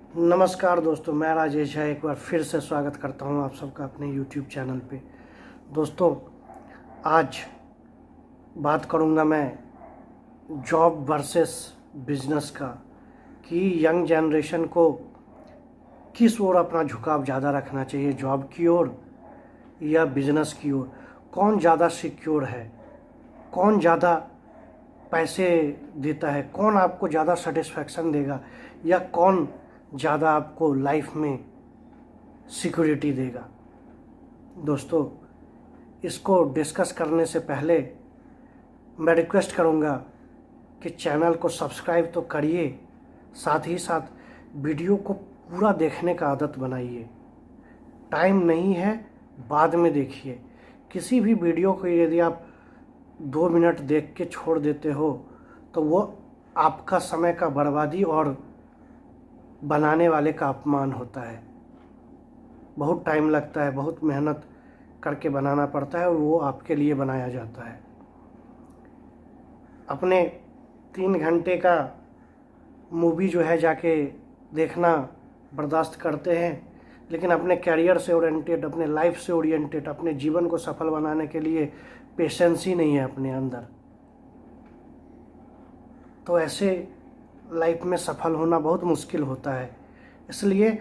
नमस्कार दोस्तों, मैं राजेश है। एक बार फिर से स्वागत करता हूं आप सबका अपने YouTube चैनल पे। दोस्तों, आज बात करूंगा मैं जॉब वर्सेस बिजनेस का, कि यंग जनरेशन को किस ओर अपना झुकाव ज़्यादा रखना चाहिए, जॉब की ओर या बिजनेस की ओर। कौन ज़्यादा सिक्योर है, कौन ज़्यादा पैसे देता है, कौन आपको ज़्यादा सेटिस्फैक्शन देगा, या कौन ज़्यादा आपको लाइफ में सिक्योरिटी देगा। दोस्तों, इसको डिस्कस करने से पहले मैं रिक्वेस्ट करूंगा कि चैनल को सब्सक्राइब तो करिए, साथ ही साथ वीडियो को पूरा देखने का आदत बनाइए। टाइम नहीं है, बाद में देखिए। किसी भी वीडियो को यदि आप 2 मिनट देख के छोड़ देते हो तो वो आपका समय का बर्बादी और बनाने वाले का अपमान होता है। बहुत टाइम लगता है, बहुत मेहनत करके बनाना पड़ता है और वो आपके लिए बनाया जाता है। अपने 3 घंटे का मूवी जो है जाके देखना बर्दाश्त करते हैं, लेकिन अपने कैरियर से ओरिएंटेड, अपने लाइफ से ओरिएंटेड, अपने जीवन को सफल बनाने के लिए पेशेंस ही नहीं है अपने अंदर। तो ऐसे लाइफ में सफल होना बहुत मुश्किल होता है। इसलिए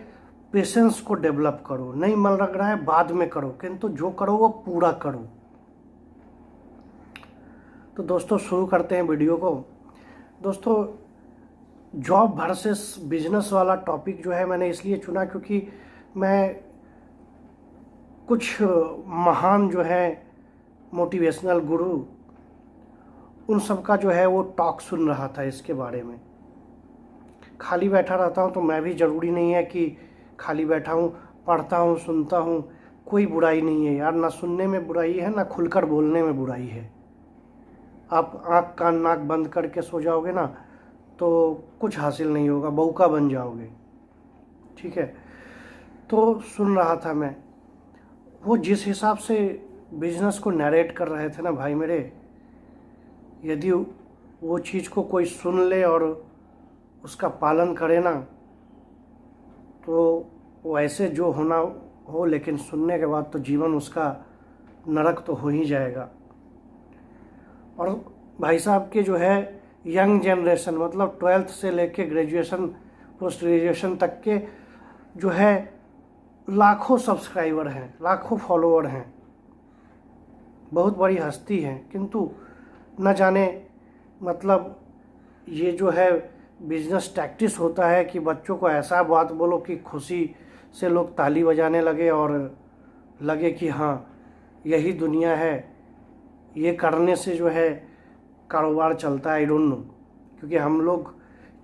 पेशेंस को डेवलप करो। नहीं मन लग रहा है, बाद में करो, किंतु जो करो वो पूरा करो। तो दोस्तों, शुरू करते हैं वीडियो को। दोस्तों, जॉब वर्सेस बिजनेस वाला टॉपिक जो है मैंने इसलिए चुना क्योंकि मैं कुछ महान जो है मोटिवेशनल गुरु, उन सब का जो है वो टॉक सुन रहा था इसके बारे में। खाली बैठा रहता हूँ तो मैं भी, ज़रूरी नहीं है कि खाली बैठा हूँ, पढ़ता हूँ, सुनता हूँ। कोई बुराई नहीं है यार, ना सुनने में बुराई है, ना खुलकर बोलने में बुराई है। आप आँख कान नाक बंद करके सो जाओगे ना तो कुछ हासिल नहीं होगा, बौका बन जाओगे। ठीक है, तो सुन रहा था मैं। वो जिस हिसाब से बिजनेस को नरेट कर रहे थे ना भाई मेरे, यदि वो चीज़ को कोई सुन ले और उसका पालन करे ना तो वैसे जो होना हो, लेकिन सुनने के बाद तो जीवन उसका नरक तो हो ही जाएगा। और भाई साहब के जो है यंग जनरेशन, मतलब 12th से लेके ग्रेजुएशन, पोस्ट ग्रेजुएशन तक के जो है लाखों सब्सक्राइबर हैं, लाखों फॉलोअर हैं, बहुत बड़ी हस्ती हैं, किंतु न जाने मतलब ये जो है बिजनेस टैक्टिस होता है कि बच्चों को ऐसा बात बोलो कि खुशी से लोग ताली बजाने लगे और लगे कि हाँ यही दुनिया है, ये करने से जो है कारोबार चलता है। आई डोंट नो, क्योंकि हम लोग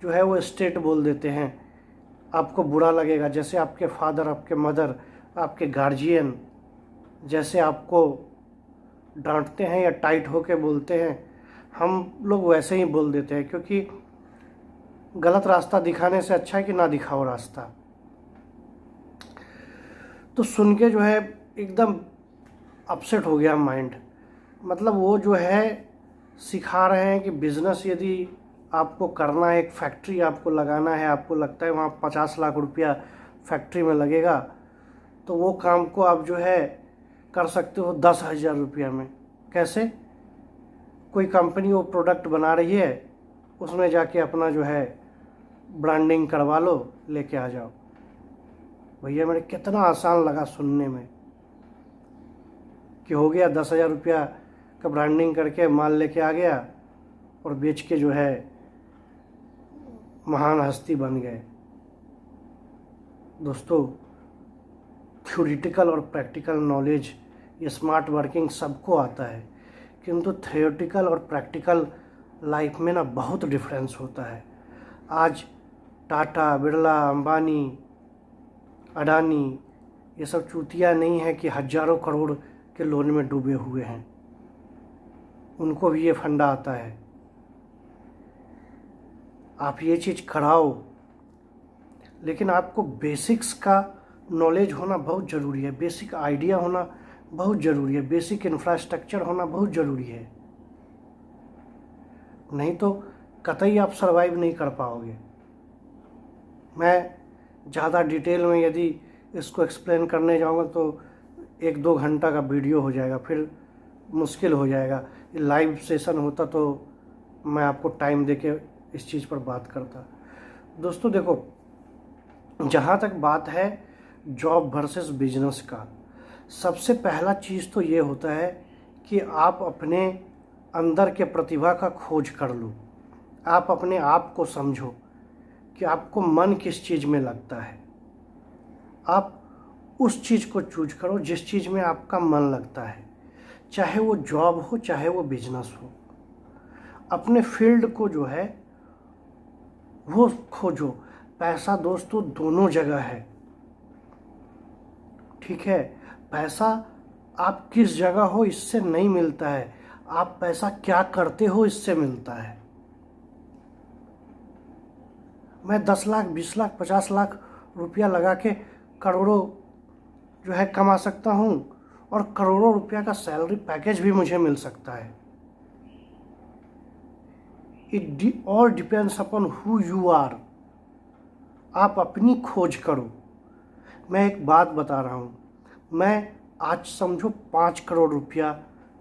जो है वो स्टेट बोल देते हैं, आपको बुरा लगेगा। जैसे आपके फादर, आपके मदर, आपके गार्जियन जैसे आपको डांटते हैं या टाइट होके बोलते हैं, हम लोग वैसे ही बोल देते हैं, क्योंकि गलत रास्ता दिखाने से अच्छा है कि ना दिखाओ रास्ता। तो सुन के जो है एकदम अपसेट हो गया माइंड। मतलब वो जो है सिखा रहे हैं कि बिज़नेस यदि आपको करना है, एक फैक्ट्री आपको लगाना है, आपको लगता है वहाँ 50 लाख रुपया फैक्ट्री में लगेगा, तो वो काम को आप जो है कर सकते हो 10,000 रुपया में। कैसे? कोई कंपनी वो प्रोडक्ट बना रही है, उसमें जाके अपना जो है ब्रांडिंग करवा लो, लेके आ जाओ। भैया मेरे कितना आसान लगा सुनने में कि हो गया 10,000 रुपया का ब्रांडिंग करके माल लेके आ गया और बेच के जो है महान हस्ती बन गए। दोस्तों, थ्योरेटिकल और प्रैक्टिकल नॉलेज, ये स्मार्ट वर्किंग सबको आता है, किंतु थ्योरेटिकल और प्रैक्टिकल लाइफ में ना बहुत डिफरेंस होता है। आज टाटा, बिरला, अंबानी, अडानी ये सब चूतिया नहीं है कि हजारों करोड़ के लोन में डूबे हुए हैं, उनको भी ये फंडा आता है। आप ये चीज़ कराओ, लेकिन आपको बेसिक्स का नॉलेज होना बहुत ज़रूरी है, बेसिक आइडिया होना बहुत ज़रूरी है, बेसिक इंफ्रास्ट्रक्चर होना बहुत ज़रूरी है। नहीं तो कतई आप सर्वाइव नहीं कर पाओगे। मैं ज़्यादा डिटेल में यदि इसको एक्सप्लेन करने जाऊँगा तो 1-2 घंटा का वीडियो हो जाएगा, फिर मुश्किल हो जाएगा। लाइव सेशन होता तो मैं आपको टाइम देके इस चीज़ पर बात करता। दोस्तों देखो, जहाँ तक बात है जॉब वर्सेस बिजनेस का, सबसे पहला चीज़ तो ये होता है कि आप अपने अंदर के प्रतिभा का खोज कर लो। आप अपने आप को समझो कि आपको मन किस चीज़ में लगता है। आप उस चीज़ को चूज करो जिस चीज़ में आपका मन लगता है, चाहे वो जॉब हो चाहे वो बिजनेस हो। अपने फील्ड को जो है वो खोजो। पैसा दोस्तों दोनों जगह है, ठीक है। पैसा आप किस जगह हो इससे नहीं मिलता है, आप पैसा क्या करते हो इससे मिलता है। मैं 10 लाख 20 लाख 50 लाख रुपया लगा के करोड़ों जो है कमा सकता हूँ, और करोड़ों रुपया का सैलरी पैकेज भी मुझे मिल सकता है। It all depends upon who you are. आप अपनी खोज करो। मैं एक बात बता रहा हूँ, मैं आज समझो 5 करोड़ रुपया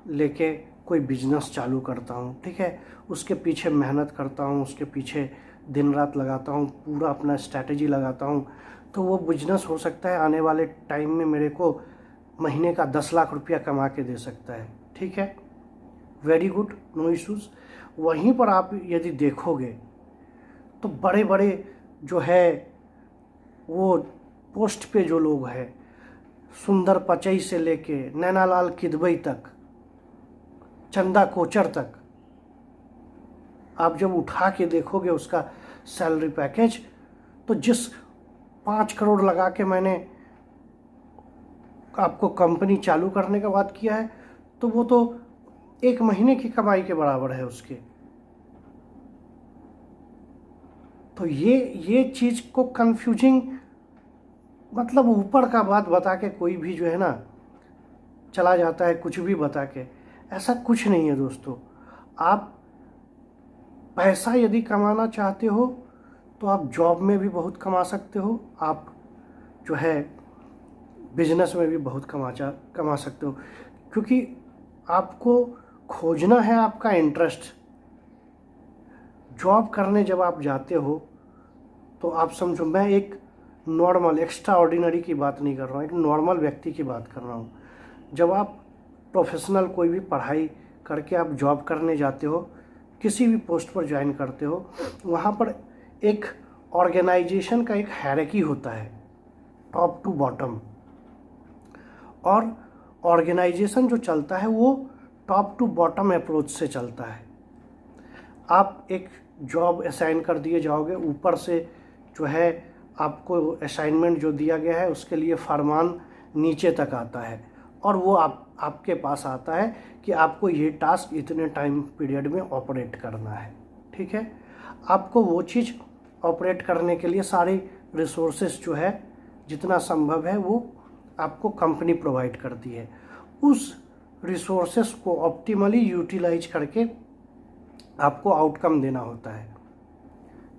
लेके कोई बिजनेस चालू करता हूँ, ठीक है। उसके पीछे मेहनत करता हूँ, उसके पीछे दिन रात लगाता हूँ, पूरा अपना स्ट्रैटेजी लगाता हूँ, तो वो बिजनेस हो सकता है आने वाले टाइम में मेरे को महीने का 10 लाख रुपया कमा के दे सकता है, ठीक है। Very good, no issues. वहीं पर आप यदि देखोगे तो बड़े बड़े जो है वो पोस्ट पे जो लोग हैं, सुंदर पचई से लेके नैनालाल किदवई तक, चंदा कोचर तक, आप जब उठा के देखोगे उसका सैलरी पैकेज, तो जिस 5 करोड़ लगा के मैंने आपको कंपनी चालू करने का बात किया है, तो वो तो 1 महीने की कमाई के बराबर है उसके। तो ये चीज़ को कंफ्यूजिंग, मतलब ऊपर का बात बता के कोई भी जो है ना चला जाता है कुछ भी बता के। ऐसा कुछ नहीं है दोस्तों। आप पैसा यदि कमाना चाहते हो तो आप जॉब में भी बहुत कमा सकते हो, आप जो है बिजनेस में भी बहुत कमा सकते हो, क्योंकि आपको खोजना है आपका इंटरेस्ट। जॉब करने जब आप जाते हो तो आप समझो, मैं एक नॉर्मल एक्स्ट्रा ऑर्डिनरी की बात नहीं कर रहा हूँ, एक नॉर्मल व्यक्ति की बात कर रहा हूँ। जब आप प्रोफेशनल कोई भी पढ़ाई करके आप जॉब करने जाते हो, किसी भी पोस्ट पर ज्वाइन करते हो, वहाँ पर एक ऑर्गेनाइजेशन का एक हायरार्की होता है, टॉप टू बॉटम। और ऑर्गेनाइजेशन जो चलता है वो टॉप टू बॉटम अप्रोच से चलता है। आप एक जॉब असाइन कर दिए जाओगे, ऊपर से जो है आपको असाइनमेंट जो दिया गया है उसके लिए फरमान नीचे तक आता है, और वो आपके पास आता है कि आपको ये टास्क इतने टाइम पीरियड में ऑपरेट करना है, ठीक है। आपको वो चीज़ ऑपरेट करने के लिए सारी रिसोर्सेज जो है जितना संभव है वो आपको कंपनी प्रोवाइड करती है। उस रिसोर्सेस को ऑप्टिमली यूटिलाइज करके आपको आउटकम देना होता है।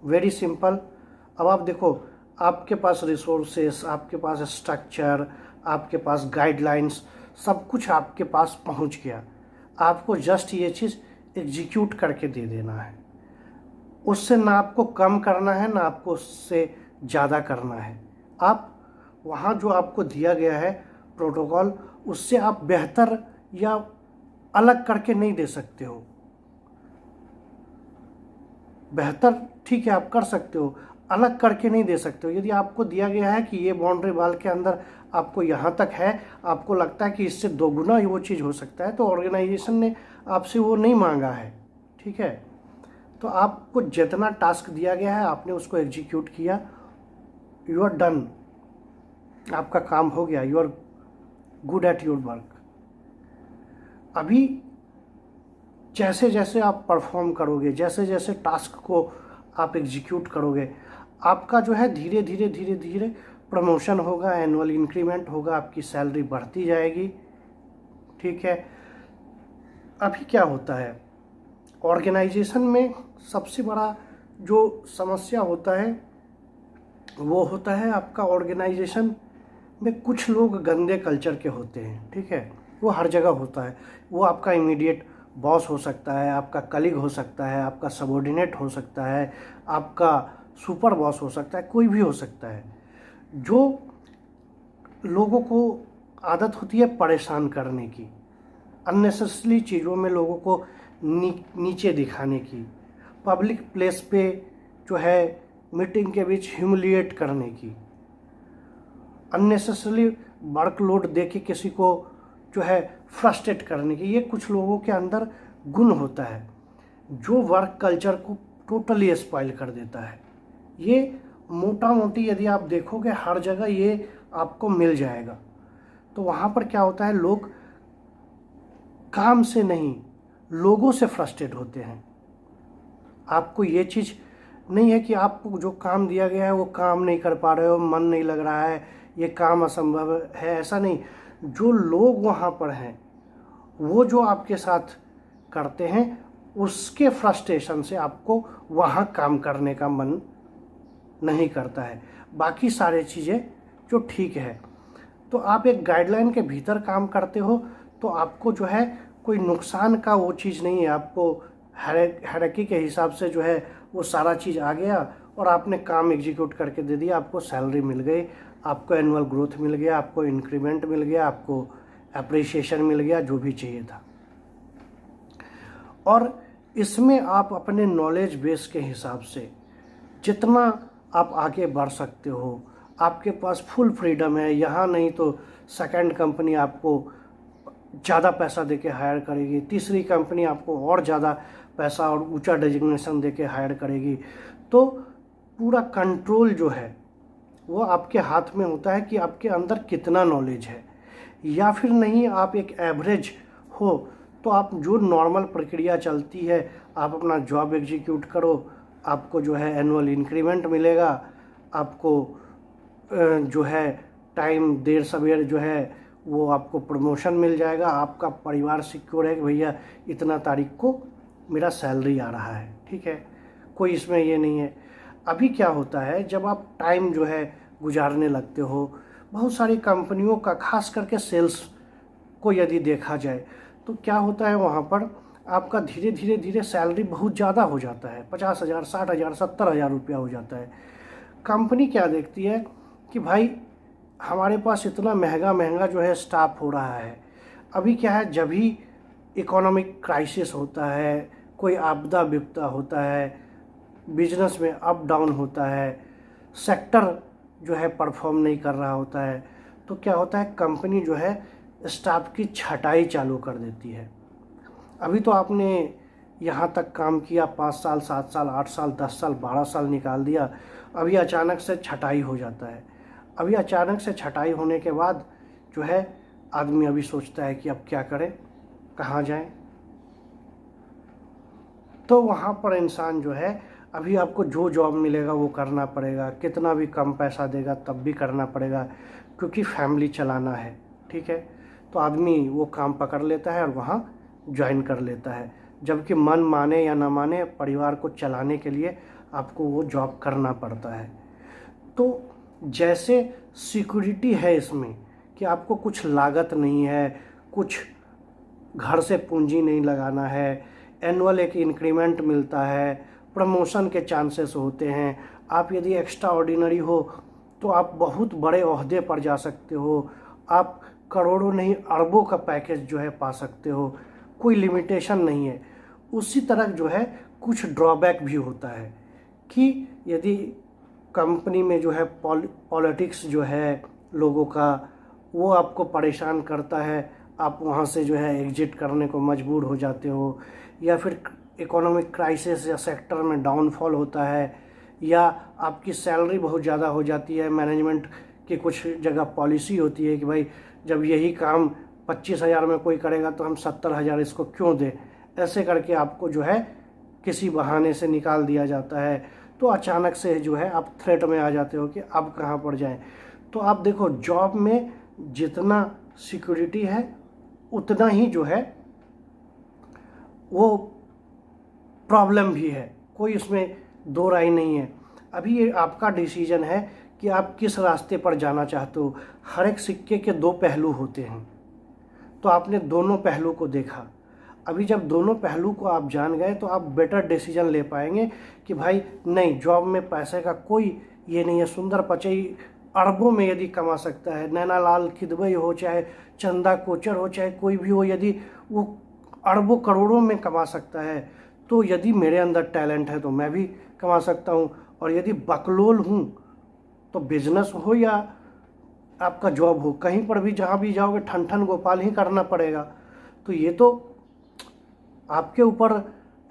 Very simple. अब आप देखो, आपके पास रिसोर्सेस, आपके पास स्ट्रक्चर, आपके पास गाइडलाइंस, सब कुछ आपके पास पहुंच गया। आपको जस्ट ये चीज़ एग्जीक्यूट करके दे देना है। उससे ना आपको कम करना है ना आपको उससे ज़्यादा करना है। आप वहाँ जो आपको दिया गया है प्रोटोकॉल, उससे आप बेहतर या अलग करके नहीं दे सकते हो। बेहतर ठीक है आप कर सकते हो, अलग करके नहीं दे सकते हो। यदि आपको दिया गया है कि ये बाउंड्री वाल के अंदर आपको यहाँ तक है, आपको लगता है कि इससे 2 गुना वो चीज़ हो सकता है, तो ऑर्गेनाइजेशन ने आपसे वो नहीं मांगा है, ठीक है। तो आपको जितना टास्क दिया गया है आपने उसको एग्जीक्यूट किया, यू आर डन, आपका काम हो गया, you are good at your work. अभी जैसे जैसे आप परफॉर्म करोगे, जैसे जैसे टास्क को आप एग्जीक्यूट करोगे, आपका जो है धीरे धीरे धीरे धीरे प्रमोशन होगा, एनुअल इंक्रीमेंट होगा, आपकी सैलरी बढ़ती जाएगी, ठीक है। अभी क्या होता है ऑर्गेनाइजेशन में, सबसे बड़ा जो समस्या होता है वो होता है आपका ऑर्गेनाइजेशन में कुछ लोग गंदे कल्चर के होते हैं, ठीक है। वो हर जगह होता है। वो आपका इमीडिएट बॉस हो सकता है, आपका कलीग हो सकता है, आपका सबॉर्डिनेट हो सकता है, आपका सुपर बॉस हो सकता है, कोई भी हो सकता है। जो लोगों को आदत होती है परेशान करने की, अननेसेसरी चीज़ों में लोगों को नीचे दिखाने की, पब्लिक प्लेस पे जो है मीटिंग के बीच ह्यूमिलिएट करने की, अननेसेसरली वर्कलोड दे के किसी को जो है फ्रस्ट्रेट करने की, ये कुछ लोगों के अंदर गुण होता है जो वर्क कल्चर को टोटली स्पॉइल कर देता है। ये मोटा मोटी यदि आप देखोगे हर जगह ये आपको मिल जाएगा। तो वहाँ पर क्या होता है, लोग काम से नहीं लोगों से फ्रस्ट्रेट होते हैं। आपको ये चीज़ नहीं है कि आपको जो काम दिया गया है वो काम नहीं कर पा रहे हो, मन नहीं लग रहा है, ये काम असंभव है, ऐसा नहीं। जो लोग वहाँ पर हैं वो जो आपके साथ करते हैं उसके फ्रस्ट्रेशन से आपको वहाँ काम करने का मन नहीं करता है। बाकी सारे चीज़ें जो ठीक है, तो आप एक गाइडलाइन के भीतर काम करते हो तो आपको जो है कोई नुकसान का वो चीज़ नहीं है। आपको हायरार्की के हिसाब से जो है वो सारा चीज़ आ गया और आपने काम एग्जीक्यूट करके दे दिया, आपको सैलरी मिल गई, आपको एनुअल ग्रोथ मिल गया, आपको इंक्रीमेंट मिल गया, आपको अप्रिसिएशन मिल गया, जो भी चाहिए था। और इसमें आप अपने नॉलेज बेस के हिसाब से जितना आप आगे बढ़ सकते हो, आपके पास फुल फ्रीडम है। यहाँ नहीं तो सेकंड कंपनी आपको ज़्यादा पैसा देके हायर करेगी, तीसरी कंपनी आपको और ज़्यादा पैसा और ऊंचा डेजिग्नेशन देके हायर करेगी। तो पूरा कंट्रोल जो है वो आपके हाथ में होता है कि आपके अंदर कितना नॉलेज है। या फिर नहीं, आप एक एवरेज हो तो आप जो नॉर्मल प्रक्रिया चलती है आप अपना जॉब एग्जीक्यूट करो, आपको जो है एनुअल इंक्रीमेंट मिलेगा, आपको जो है टाइम देर सवेर जो है वो आपको प्रमोशन मिल जाएगा, आपका परिवार सिक्योर है कि भैया इतना तारीख को मेरा सैलरी आ रहा है, ठीक है। कोई इसमें ये नहीं है। अभी क्या होता है, जब आप टाइम जो है गुजारने लगते हो, बहुत सारी कंपनियों का खास करके सेल्स को यदि देखा जाए तो क्या होता है, वहाँ पर आपका धीरे धीरे धीरे सैलरी बहुत ज़्यादा हो जाता है, 50,000, 60,000, 70,000 रुपया हो जाता है। कंपनी क्या देखती है कि भाई हमारे पास इतना महंगा महंगा जो है स्टाफ हो रहा है। अभी क्या है, जब भी इकोनॉमिक क्राइसिस होता है, कोई आपदा विपदा होता है, बिजनेस में अप डाउन होता है, सेक्टर जो है परफॉर्म नहीं कर रहा होता है, तो क्या होता है, कंपनी जो है स्टाफ की छटाई चालू कर देती है। अभी तो आपने यहाँ तक काम किया, 5 साल, 7 साल, 8 साल, 10 साल, 12 साल निकाल दिया, अभी अचानक से छटाई हो जाता है। अभी अचानक से छटाई होने के बाद जो है आदमी अभी सोचता है कि अब क्या करें, कहाँ जाएं। तो वहाँ पर इंसान जो है अभी आपको जो जॉब मिलेगा वो करना पड़ेगा, कितना भी कम पैसा देगा तब भी करना पड़ेगा, क्योंकि फैमिली चलाना है, ठीक है। तो आदमी वो काम पकड़ लेता है और वहाँ ज्वाइन कर लेता है, जबकि मन माने या ना माने परिवार को चलाने के लिए आपको वो जॉब करना पड़ता है। तो जैसे सिक्योरिटी है इसमें कि आपको कुछ लागत नहीं है, कुछ घर से पूंजी नहीं लगाना है, एनुअल एक इंक्रीमेंट मिलता है, प्रमोशन के चांसेस होते हैं, आप यदि एक्स्ट्रा ऑर्डिनरी हो तो आप बहुत बड़े ओहदे पर जा सकते हो, आप करोड़ों नहीं अरबों का पैकेज जो है पा सकते हो, कोई लिमिटेशन नहीं है। उसी तरह जो है कुछ ड्रॉबैक भी होता है कि यदि कंपनी में जो है पॉलिटिक्स जो है लोगों का वो आपको परेशान करता है, आप वहाँ से जो है एग्जिट करने को मजबूर हो जाते हो, या फिर इकोनॉमिक क्राइसिस या सेक्टर में डाउनफॉल होता है, या आपकी सैलरी बहुत ज़्यादा हो जाती है। मैनेजमेंट की कुछ जगह पॉलिसी होती है कि भाई जब यही काम 25,000 में कोई करेगा तो हम 70,000 इसको क्यों दें, ऐसे करके आपको जो है किसी बहाने से निकाल दिया जाता है। तो अचानक से जो है आप थ्रेट में आ जाते हो कि अब कहाँ पर जाएं। तो आप देखो, जॉब में जितना सिक्योरिटी है उतना ही जो है वो प्रॉब्लम भी है, कोई इसमें दो राय नहीं है। अभी ये आपका डिसीजन है कि आप किस रास्ते पर जाना चाहते हो। हर एक सिक्के के दो पहलू होते हैं, तो आपने दोनों पहलू को देखा। अभी जब दोनों पहलू को आप जान गए तो आप बेटर डिसीजन ले पाएंगे कि भाई नहीं, जॉब में पैसे का कोई ये नहीं है। सुंदर पिचई अरबों में यदि कमा सकता है, नैनालाल किदवई हो, चाहे चंदा कोचर हो, चाहे कोई भी हो, यदि वो अरबों करोड़ों में कमा सकता है, तो यदि मेरे अंदर टैलेंट है तो मैं भी कमा सकता हूँ। और यदि बकलोल हूँ तो बिजनेस हो या आपका जॉब हो, कहीं पर भी जहाँ भी जाओगे ठन ठन गोपाल ही करना पड़ेगा। तो ये तो आपके ऊपर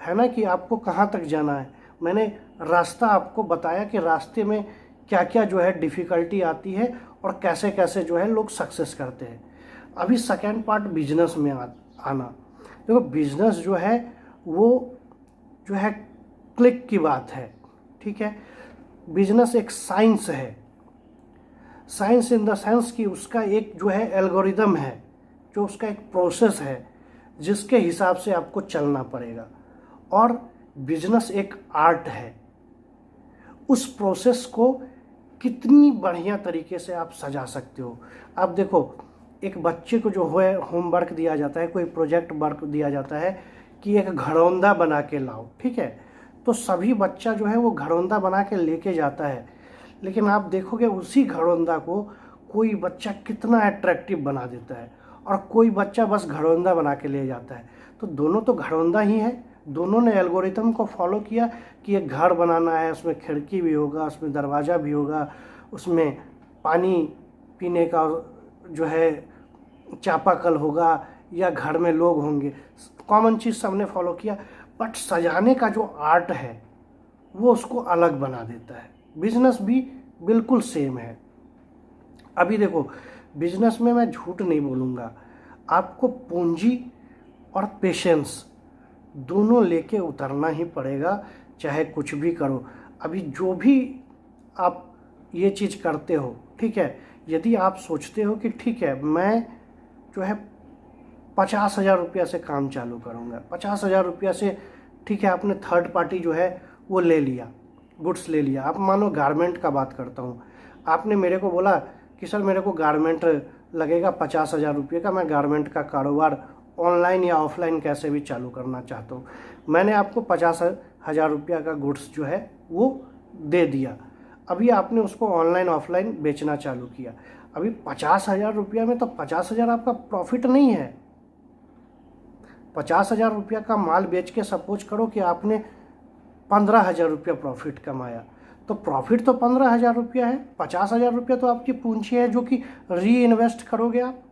है ना कि आपको कहाँ तक जाना है। मैंने रास्ता आपको बताया कि रास्ते में क्या क्या जो है डिफ़िकल्टी आती है और कैसे कैसे जो है लोग सक्सेस करते हैं। अभी सेकेंड पार्ट बिजनेस में आना। देखो बिजनेस जो है वो जो है क्लिक की बात है, ठीक है। बिजनेस एक साइंस है, साइंस इन द सेंस कि उसका एक जो है एल्गोरिदम है, जो उसका एक प्रोसेस है जिसके हिसाब से आपको चलना पड़ेगा। और बिजनेस एक आर्ट है, उस प्रोसेस को कितनी बढ़िया तरीके से आप सजा सकते हो। आप देखो एक बच्चे को जो है होमवर्क दिया जाता है, कोई प्रोजेक्ट वर्क दिया जाता है कि एक घरौंदा बना के लाओ, ठीक है। तो सभी बच्चा जो है वो घरौंदा बना के लेके जाता है, लेकिन आप देखोगे उसी घरौंदा को कोई बच्चा कितना अट्रैक्टिव बना देता है और कोई बच्चा बस घरौंदा बना के ले जाता है। तो दोनों तो घरौंदा ही है, दोनों ने एल्गोरिथम को फॉलो किया कि एक घर बनाना है, उसमें खिड़की भी होगा, उसमें दरवाज़ा भी होगा, उसमें पानी पीने का जो है चापाकल होगा, या घर में लोग होंगे। कॉमन चीज़ सबने फॉलो किया, बट सजाने का जो आर्ट है वो उसको अलग बना देता है। बिजनेस भी बिल्कुल सेम है। अभी देखो बिजनेस में मैं झूठ नहीं बोलूँगा, आपको पूंजी और पेशेंस दोनों लेके उतरना ही पड़ेगा, चाहे कुछ भी करो। अभी जो भी आप ये चीज़ करते हो, ठीक है, यदि आप सोचते हो कि ठीक है मैं जो है 50,000 रुपया से काम चालू करूँगा, 50,000 रुपया से, ठीक है, आपने थर्ड पार्टी जो है वो ले लिया, गुड्स ले लिया। आप मानो गारमेंट का बात करता हूँ, आपने मेरे को बोला कि सर मेरे को गारमेंट लगेगा 50,000 रुपये का, मैं गारमेंट का कारोबार ऑनलाइन या ऑफलाइन कैसे भी चालू करना चाहता हूँ। मैंने आपको 50,000 रुपया का गुड्स जो है वो दे दिया। अभी आपने उसको ऑनलाइन ऑफलाइन बेचना चालू किया। अभी 50,000 रुपया में तो 50,000 आपका प्रॉफिट नहीं है। 50,000 रुपया का माल बेच के सपोज करो कि आपने 15,000 रुपया प्रॉफिट कमाया, तो प्रॉफिट तो 15,000 रुपया है, 50,000 रुपया तो आपकी पूंजी है जो कि री इन्वेस्ट करोगे आप।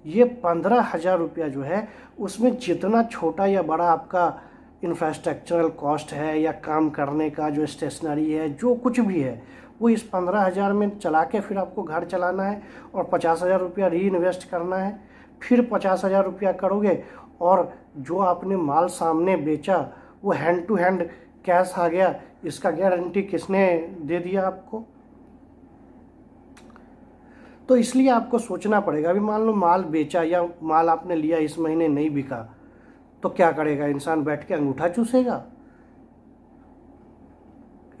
ये 15,000 रुपया जो है उसमें जितना छोटा या बड़ा आपका इंफ्रास्ट्रक्चरल कॉस्ट है या काम करने का जो स्टेशनरी है, जो कुछ भी है, वो इस 15,000 में चला के फिर आपको घर चलाना है और 50,000 रुपया री इन्वेस्ट करना है। फिर 50,000 रुपया करोगे और जो आपने माल सामने बेचा वो हैंड टू हैंड कैश आ गया, इसका गारंटी किसने दे दिया आपको? तो इसलिए आपको सोचना पड़ेगा। अभी मान लो माल बेचा या माल आपने लिया, इस महीने नहीं बिका, तो क्या करेगा इंसान? बैठ के अंगूठा चूसेगा?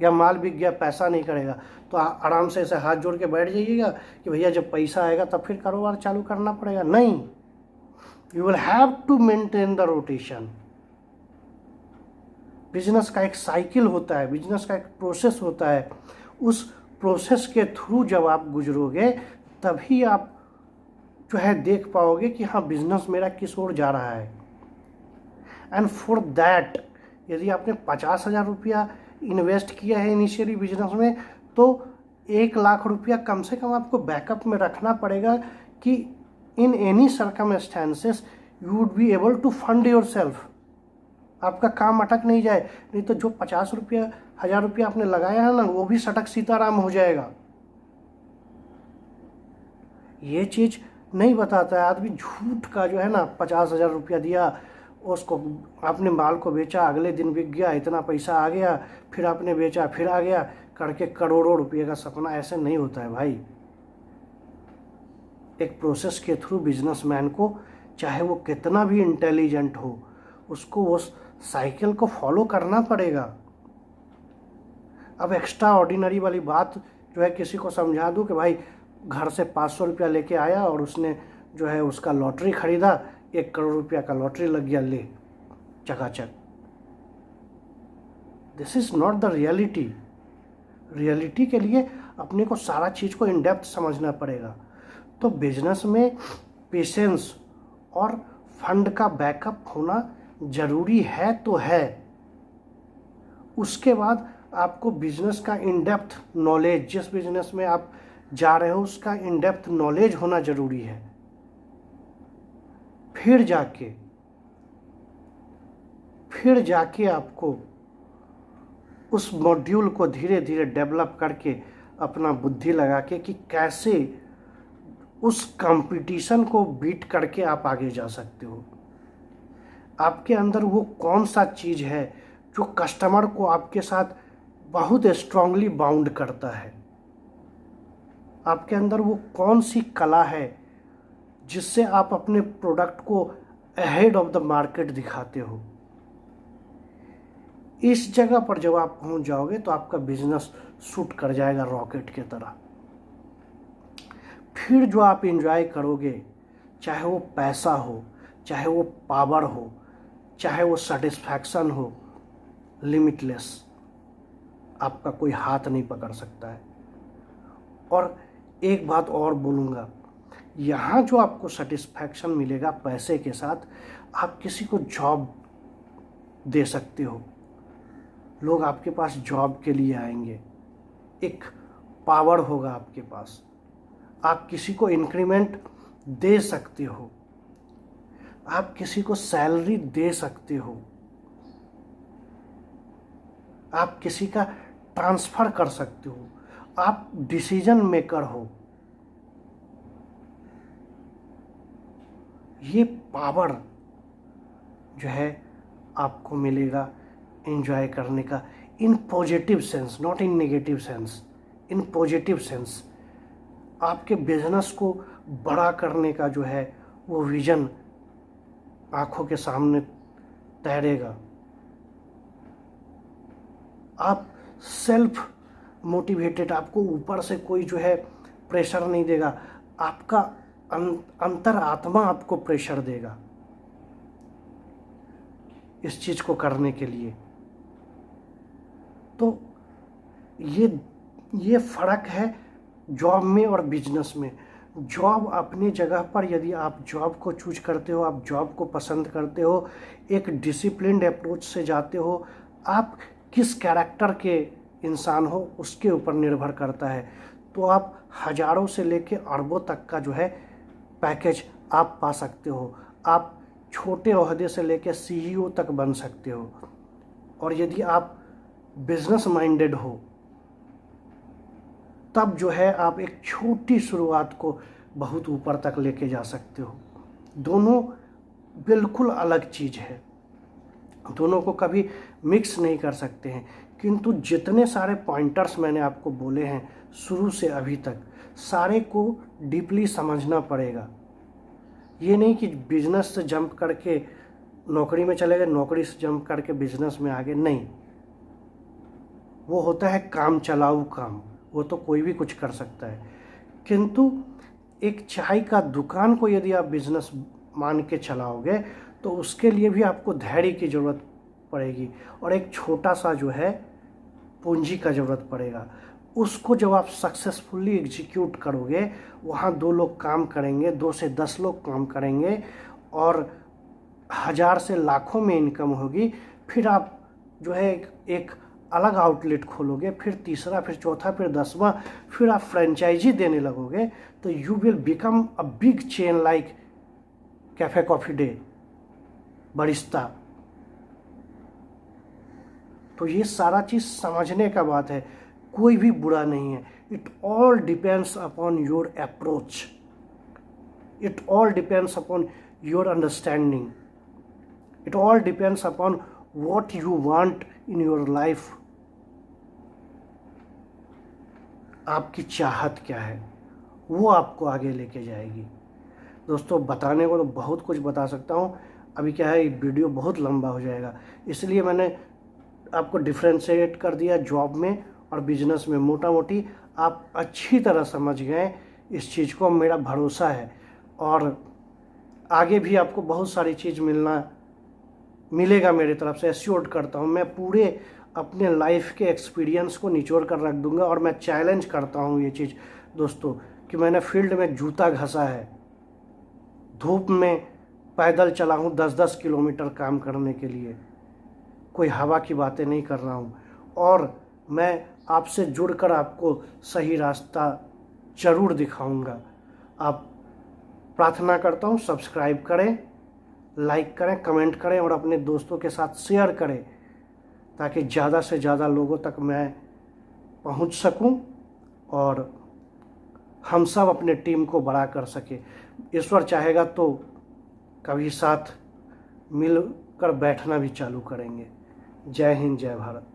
या माल बिक गया पैसा नहीं करेगा तो आराम से ऐसे हाथ जोड़ के बैठ जाइएगा कि भैया जब पैसा आएगा तब फिर कारोबार चालू करना पड़ेगा? नहीं, you will have to maintain the rotation. Business का एक साइकिल होता है, बिजनेस का एक प्रोसेस होता है। उस प्रोसेस के थ्रू जब आप गुजरोगे तभी आप जो है देख पाओगे कि हाँ बिजनेस मेरा किस ओर जा रहा है। एंड फॉर दैट यदि आपने 50,000 रुपया इन्वेस्ट किया है इनिशियली बिजनेस में, तो 1,00,000 रुपया कम से कम आपको बैकअप में रखना पड़ेगा कि in any circumstances you would be able to fund yourself. आपका काम अटक नहीं जाए, नहीं तो जो 50,000 रुपया आपने लगाया है ना, वो भी सटक सीताराम हो जाएगा। ये चीज़ नहीं बताता है आदमी। झूठ का जो है ना, 50,000 रुपया दिया, उसको आपने माल को बेचा, अगले दिन बिक गया, इतना पैसा आ गया, फिर आपने बेचा, फिर आ गया, करके करोड़ों रुपये का सपना। ऐसे नहीं होता है भाई। एक प्रोसेस के थ्रू बिजनेसमैन को, चाहे वो कितना भी इंटेलिजेंट हो, उसको उस साइकिल को फॉलो करना पड़ेगा। अब एक्स्ट्रा ऑर्डिनरी वाली बात जो है किसी को समझा दूँ कि भाई घर से 500 रुपया लेके आया और उसने जो है उसका लॉटरी ख़रीदा, 1 करोड़ रुपया का लॉटरी लग गया, ले चकाचक। This is not the reality. Reality के लिए अपने को सारा चीज़ को इन डेप्थ समझना पड़ेगा। तो बिजनेस में पेशेंस और फंड का बैकअप होना ज़रूरी है तो है। उसके बाद आपको बिजनेस का इन डेप्थ नॉलेज, जिस बिजनेस में आप जा रहे हो उसका इन डेप्थ नॉलेज होना ज़रूरी है। फिर जाके आपको उस मॉड्यूल को धीरे धीरे डेवलप करके अपना बुद्धि लगा के कि कैसे उस कंपटीशन को बीट करके आप आगे जा सकते हो। आपके अंदर वो कौन सा चीज़ है जो कस्टमर को आपके साथ बहुत स्ट्रांगली बाउंड करता है। आपके अंदर वो कौन सी कला है जिससे आप अपने प्रोडक्ट को अहेड ऑफ द मार्केट दिखाते हो। इस जगह पर जब आप पहुंच जाओगे तो आपका बिजनेस शूट कर जाएगा रॉकेट की तरह। फिर जो आप एंजॉय करोगे, चाहे वो पैसा हो, चाहे वो पावर हो, चाहे वो सेटिस्फैक्शन हो, लिमिटलेस, आपका कोई हाथ नहीं पकड़ सकता है। और एक बात और बोलूँगा, यहाँ जो आपको सेटिस्फैक्शन मिलेगा पैसे के साथ, आप किसी को जॉब दे सकते हो, लोग आपके पास जॉब के लिए आएंगे, एक पावर होगा आपके पास, आप किसी को इंक्रीमेंट दे सकते हो, आप किसी को सैलरी दे सकते हो, आप किसी का ट्रांसफ़र कर सकते हो, आप डिसीजन मेकर हो। ये पावर जो है आपको मिलेगा एंजॉय करने का, in positive sense, not in negative sense, in positive sense. आपके बिजनेस को बड़ा करने का जो है वो विजन आंखों के सामने तैरेगा। आप सेल्फ मोटिवेटेड, आपको ऊपर से कोई जो है प्रेशर नहीं देगा, आपका अंतर आत्मा आपको प्रेशर देगा इस चीज़ को करने के लिए। तो ये फ़र्क है जॉब में और बिजनेस में। जॉब अपनी जगह पर, यदि आप जॉब को चूज करते हो, आप जॉब को पसंद करते हो, एक डिसिप्लिन्ड अप्रोच से जाते हो, आप किस कैरेक्टर के इंसान हो उसके ऊपर निर्भर करता है, तो आप हज़ारों से लेके अरबों तक का जो है पैकेज आप पा सकते हो। आप छोटे ओहदे से लेके CEO तक बन सकते हो। और यदि आप बिजनेस माइंडेड हो तब जो है आप एक छोटी शुरुआत को बहुत ऊपर तक लेके जा सकते हो। दोनों बिल्कुल अलग चीज़ है, दोनों को कभी मिक्स नहीं कर सकते हैं। किंतु जितने सारे पॉइंटर्स मैंने आपको बोले हैं शुरू से अभी तक, सारे को डीपली समझना पड़ेगा। ये नहीं कि बिजनेस से जंप करके नौकरी में चले गए, नौकरी से जंप करके बिजनेस में आ गए, नहीं। वो होता है काम चलाऊ काम, वो तो कोई भी कुछ कर सकता है। किंतु एक चाय का दुकान को यदि आप बिजनेस मान के चलाओगे तो उसके लिए भी आपको धैर्य की ज़रूरत पड़ेगी और एक छोटा सा जो है पूंजी का ज़रूरत पड़ेगा। उसको जब आप सक्सेसफुली एग्जीक्यूट करोगे, वहाँ 2 लोग काम करेंगे, 2 से 10 लोग काम करेंगे और 1000 से लाखों में इनकम होगी। फिर आप जो है एक अलग आउटलेट खोलोगे, फिर तीसरा, फिर चौथा, फिर 10वां, फिर आप फ्रेंचाइजी देने लगोगे, तो you will become a big chain like cafe coffee day, Barista. तो ये सारा चीज़ समझने का बात है, कोई भी बुरा नहीं है। It all depends upon your approach, it all depends upon your understanding, it all depends upon what you want in your life. आपकी चाहत क्या है, वो आपको आगे लेके जाएगी। दोस्तों, बताने को तो बहुत कुछ बता सकता हूँ, अभी क्या है वीडियो बहुत लंबा हो जाएगा, इसलिए मैंने आपको डिफ्रेंशिएट कर दिया जॉब में और बिजनेस में। मोटा मोटी आप अच्छी तरह समझ गए इस चीज़ को, मेरा भरोसा है। और आगे भी आपको बहुत सारी चीज़ मिलेगा मेरी तरफ से, एश्योर्ड करता हूँ। मैं पूरे अपने लाइफ के एक्सपीरियंस को निचोड़ कर रख दूंगा। और मैं चैलेंज करता हूँ ये चीज़ दोस्तों कि मैंने फील्ड में जूता घसा है, धूप में पैदल चला हूँ 10-10 किलोमीटर काम करने के लिए, कोई हवा की बातें नहीं कर रहा हूँ। और मैं आपसे जुड़कर आपको सही रास्ता ज़रूर दिखाऊंगा। आप प्रार्थना करता हूँ सब्सक्राइब करें, लाइक करें, कमेंट करें और अपने दोस्तों के साथ शेयर करें, ताकि ज़्यादा से ज़्यादा लोगों तक मैं पहुंच सकूं और हम सब अपने टीम को बड़ा कर सके। ईश्वर चाहेगा तो कभी साथ मिलकर बैठना भी चालू करेंगे। जय हिंद, जय भारत।